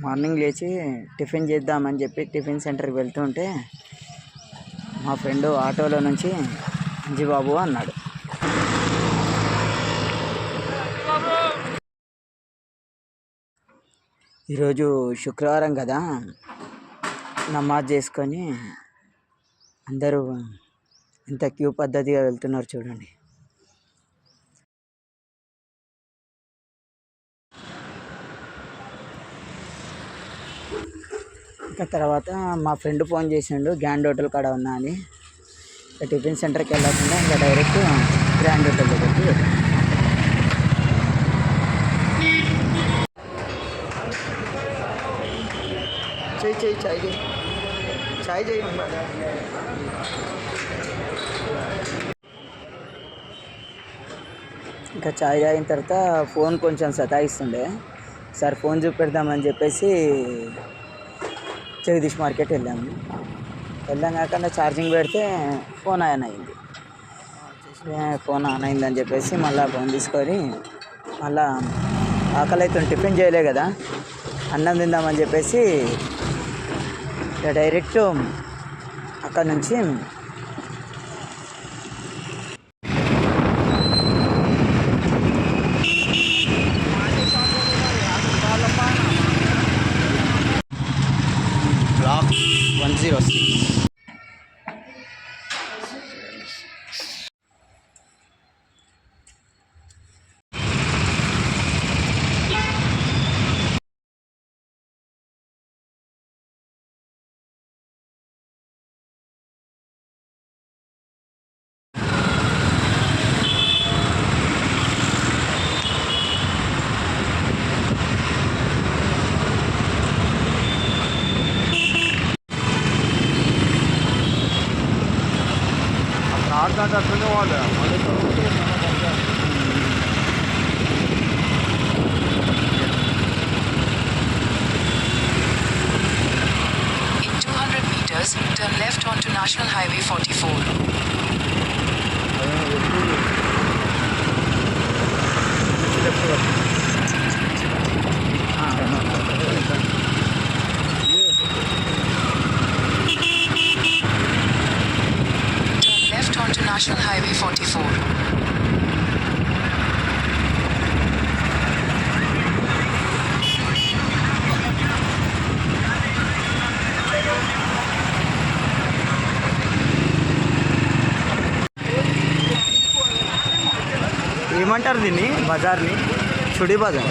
Morning లేచి tiffin చేద్దామని చెప్పి టిఫిన్ సెంటర్కి వెళ్తుంటే మా ఫ్రెండ్ ఆటోలో నుంచి అంజిబాబు అన్నాడు. ఈరోజు శుక్రవారం కదా, నమాజ్ చేసుకొని అందరూ ఎంత క్యూ పద్ధతిగా వెళ్తున్నారు చూడండి. ఇంకా తర్వాత మా ఫ్రెండ్ ఫోన్ చేసిండు, గ్రాండ్ హోటల్ కాడ ఉన్నా అని. టిఫిన్ సెంటర్కి వెళ్ళకుండా ఇంకా డైరెక్ట్ గ్రాండ్ హోటల్ దగ్గరికి చాయ్ చేయి. ఇంకా చాయ్ తాగిన తర్వాత ఫోన్ కొంచెం సతాయిస్తుండే. సార్ ఫోన్ చూపెడదామని చెప్పేసి జగదీష్ మార్కెట్ వెళ్ళాము. వెళ్ళాక ఛార్జింగ్ పెడితే ఫోన్ ఆన్ అయింది. ఫోన్ ఆన్ అయిందని చెప్పేసి మళ్ళీ ఫోన్ తీసుకొని మళ్ళీ ఆకలి అయితే టిఫిన్ చేయలే కదా, అన్నం తిందామని చెప్పేసి డైరెక్ట్ అక్కడ నుంచి బ్లాక్ 106 అట్లనే వాళ్ళే In 200 meters, turn left onto National Highway 44. National Highway 44. ఏమంటారు దీన్ని? బజార్ని చుడి బజార్.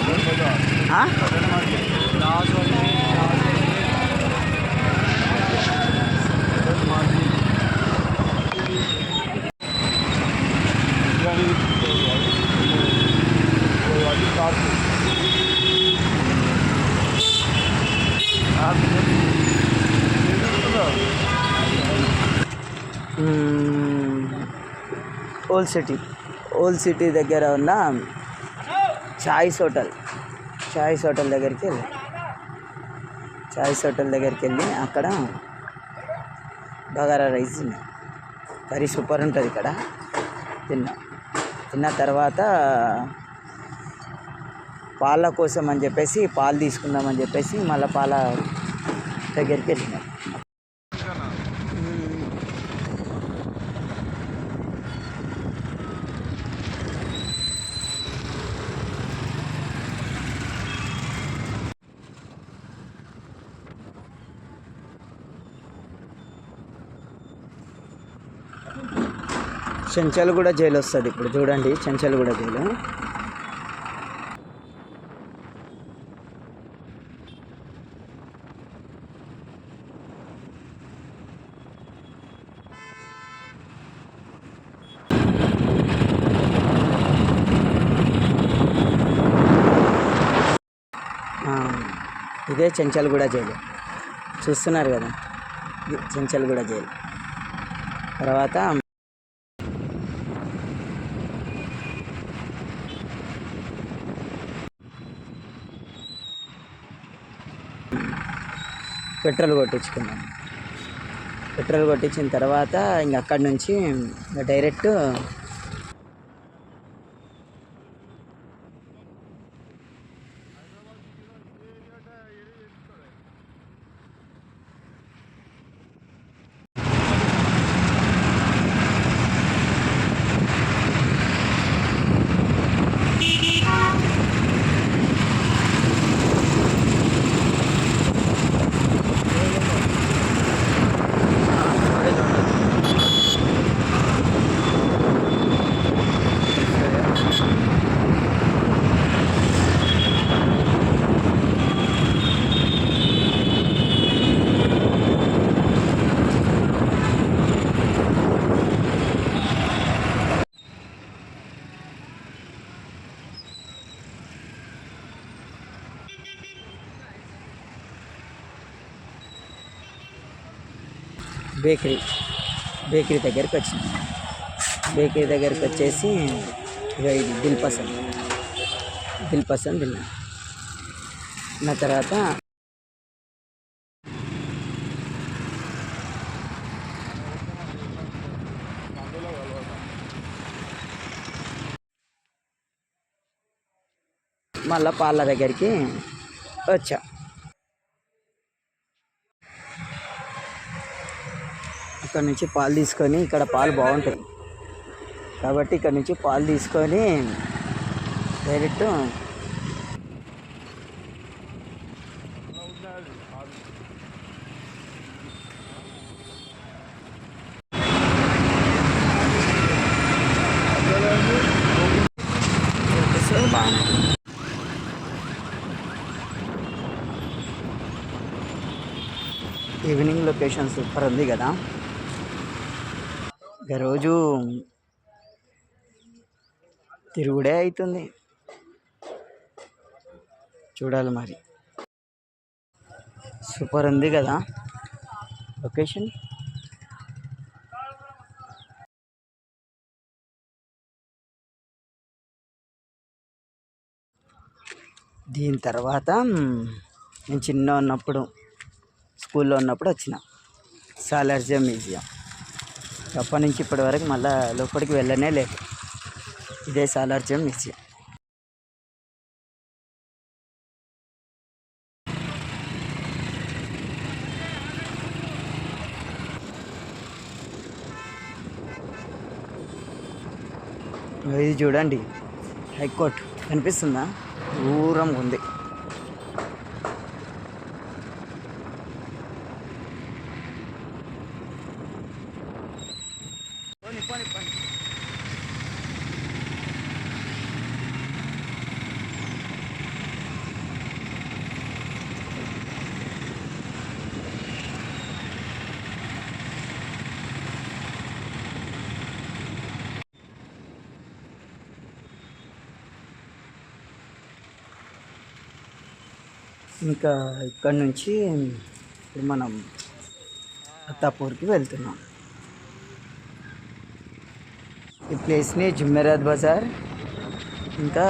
ఓల్డ్ సిటీ దగ్గర ఉన్న చాయిస్ హోటల్ దగ్గరికి వెళ్ళి అక్కడ బగారా రైస్ కర్రీ సూపర్ ఉంటుంది. ఇక్కడ తిన్న తర్వాత పాల కోసం అని చెప్పేసి పాలు తీసుకుందామని చెప్పేసి మళ్ళీ పాల దగ్గరికి వెళ్ళినాం. చెంచల్గూడ జైలు వస్తుంది ఇప్పుడు చూడండి, చెంచల్గూడ జైలు. ఇదే చెంచల్గూడ జైలు చూస్తున్నారు కదా, చెంచల్గూడ జైలు. తర్వాత పెట్రోల్ కొట్టించిన తర్వాత ఇంక అక్కడి నుంచి డైరెక్ట్ బేకరీ బేకరీ దగ్గరికి వచ్చినాం. బేకరీ దగ్గరికి వచ్చేసి ఇక ఇది దిల్ పసంద్ తిన్నా. తిన్న తర్వాత మళ్ళీ పాల దగ్గరికి వచ్చా. ఇక్కడ నుంచి పాలు తీసుకొని, ఇక్కడ పాలు బాగుంటాయి కాబట్టి ఇక్కడ నుంచి పాలు తీసుకొని డైరెక్ట్ ఈవినింగ్ లొకేషన్ సూపర్ ఉంది కదా. ఇక రోజు తిరుగుడే అవుతుంది, చూడాలి మరి. సూపర్ ఉంది కదా లొకేషన్. దీని తర్వాత నేను చిన్న ఉన్నప్పుడు స్కూల్లో ఉన్నప్పుడు వచ్చిన సాలార్జంగ్ మ్యూజియం. అప్పటి నుంచి ఇప్పటి వరకు మళ్ళీ లోపలికి వెళ్ళనే లేదు. ఇదే సాలార్జంగ్ మ్యూజియం. ఇది చూడండి, హైకోర్టు కనిపిస్తుందా? దూరంగా ఉంది. ఇంకా ఇక్కడ నుంచి ఇప్పుడు మనం అత్తాపూర్కి వెళ్తున్నాం. ఈ ప్లేస్ని జుమ్మెరాత్ బజార్, ఇంకా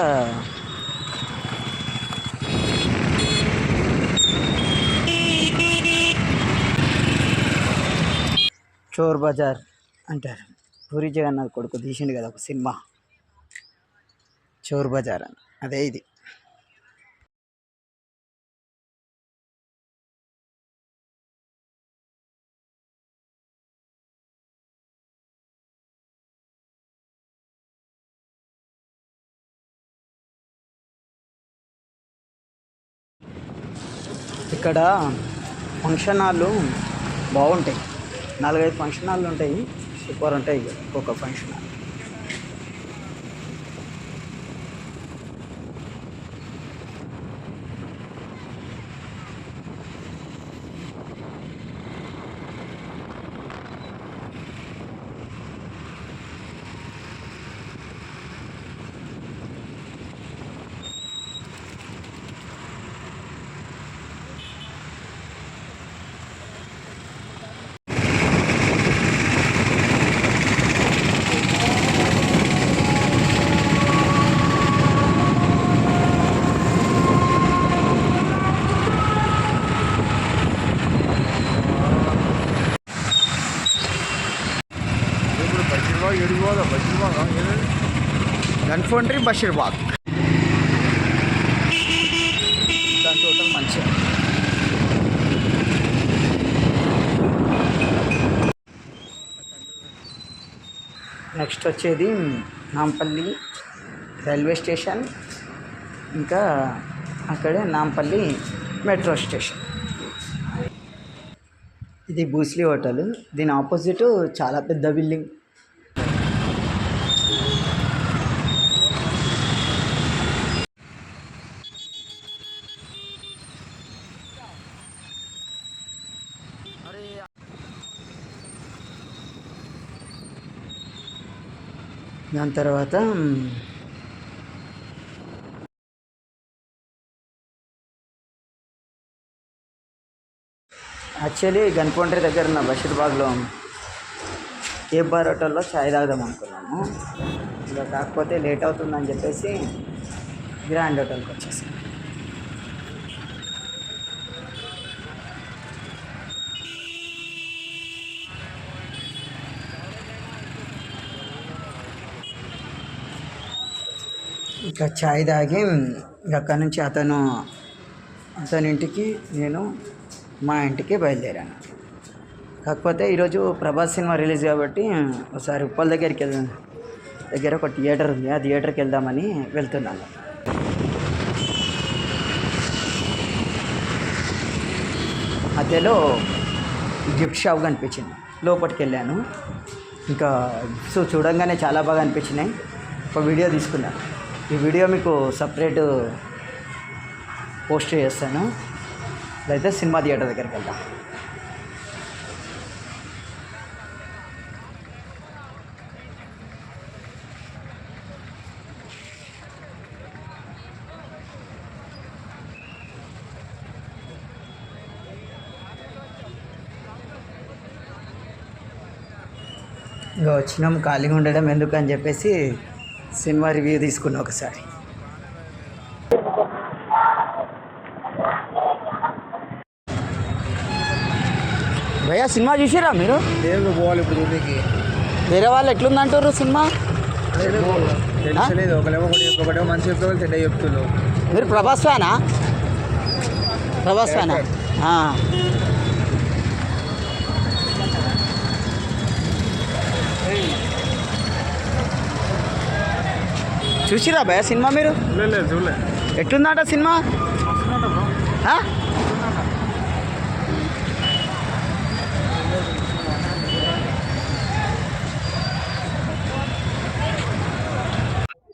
చోర్ బజార్ అంటారు. పూరి జగన్నాథ్ కొడుకు తీసిండు కదా ఒక సినిమా, చోర్ బజార్ అని, అదే ఇది. ఇక్కడ ఫంక్షన్ హాళ్ళు బాగుంటాయి, 4-5 ఫంక్షన్ హాళ్ళు ఉంటాయి, సూపర్ ఉంటాయి ఒక్కొక్క ఫంక్షన్ హాల్. గన్ఫౌండరీ బషీర్బాగ్. దాని టోటల్ మంచిగా. నెక్స్ట్ వచ్చేది నాంపల్లి రైల్వే స్టేషన్, ఇంకా అక్కడే నాంపల్లి మెట్రో స్టేషన్. ఇది భూస్లీ హోటల్, దీని ఆపోజిట్ చాలా పెద్ద బిల్డింగ్. దాని తర్వాత యాక్చువల్లీ గన్పౌండ్రీ దగ్గర ఉన్న బషీర్బాగ్లో ఏ బార్ హోటల్లో చాయ్ తాగుదాం అనుకున్నాము. ఇంకా కాకపోతే లేట్ అవుతుందని చెప్పేసి గ్రాండ్ హోటల్కి వచ్చేసాం. ఇంకా చాయ్ తాగి ఇంకా అక్కడి నుంచి అతని ఇంటికి నేను మా ఇంటికి బయలుదేరాను. కాకపోతే ఈరోజు ప్రభాస్ సినిమా రిలీజ్ కాబట్టి ఒకసారి ఉప్పల్ దగ్గర ఒక థియేటర్ ఉంది, ఆ థియేటర్కి వెళ్దామని వెళ్తున్నాను. మధ్యలో గిఫ్ట్ షాప్ కనిపించింది, లోపలికి వెళ్ళాను. ఇంకా చూడంగానే చాలా బాగా అనిపించినాయి. ఒక వీడియో తీసుకున్నాను. ఈ వీడియో మీకు సపరేట్ పోస్ట్ చేస్తాను. అయితే సినిమా థియేటర్ దగ్గరికి వెళ్దాం. ఇంకా వచ్చినాం, ఖాళీగా ఉండడం ఎందుకు అని చెప్పేసి సినిమా రివ్యూ తీసుకున్నా ఒకసారి. భయ్యా సినిమా చూసారా మీరు? లేదు, పోవాలి ఇప్పుడు చూడడానికి. వేరే వాళ్ళు ఎట్లుందంటారు సినిమా? తెలియలేదు. ఒకటేమో మంచి చెప్తావు, చెడ్డ చెప్తున్నావు. మీరు ప్రభాస్ ఫ్యానా? చూసిరా భయ్యా సినిమా మీరు? లేదు, చూడలే. ఎట్లుందట సినిమా?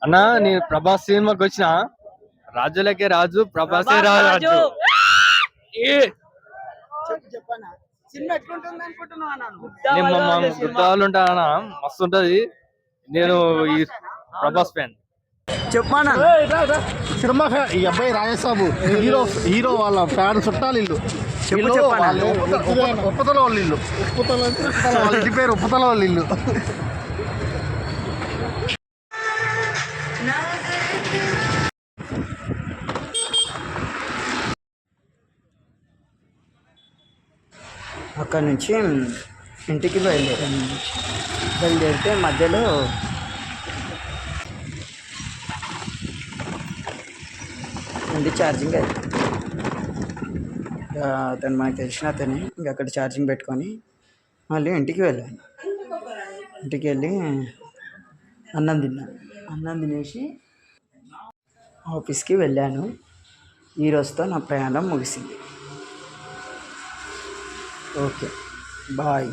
అన్న, నేను ప్రభాస్ సినిమాకి వచ్చిన రాజులకే రాజు, ప్రభాసే రాజు. గుర్తాలు ఉంటానా, మస్తు ఉంటది. నేను ఈ ప్రభాస్ ఫ్యాన్. చెప్పానా సినిమా ఈ అబ్బాయి రాజసాబు హీరో వాళ్ళ ఫ్యాన్ చుట్టాలు ఇల్లు. ఉప్పుతల వాళ్ళ ఇల్లు. వాళ్ళ ఇంటి పేరు ఉప్పుతల వాళ్ళ ఇల్లు. అక్కడ నుంచి ఇంటికి బయలుదేరితే మధ్యలో ఉంది ఛార్జింగ్. అతను మనకు తెలిసిన అతని ఇంకా అక్కడ ఛార్జింగ్ పెట్టుకొని మళ్ళీ ఇంటికి వెళ్ళాను. ఇంటికి వెళ్ళి అన్నం తినేసి ఆఫీస్కి వెళ్ళాను. ఈరోజుతో నా ప్రయాణం ముగిసింది. Okay, bye.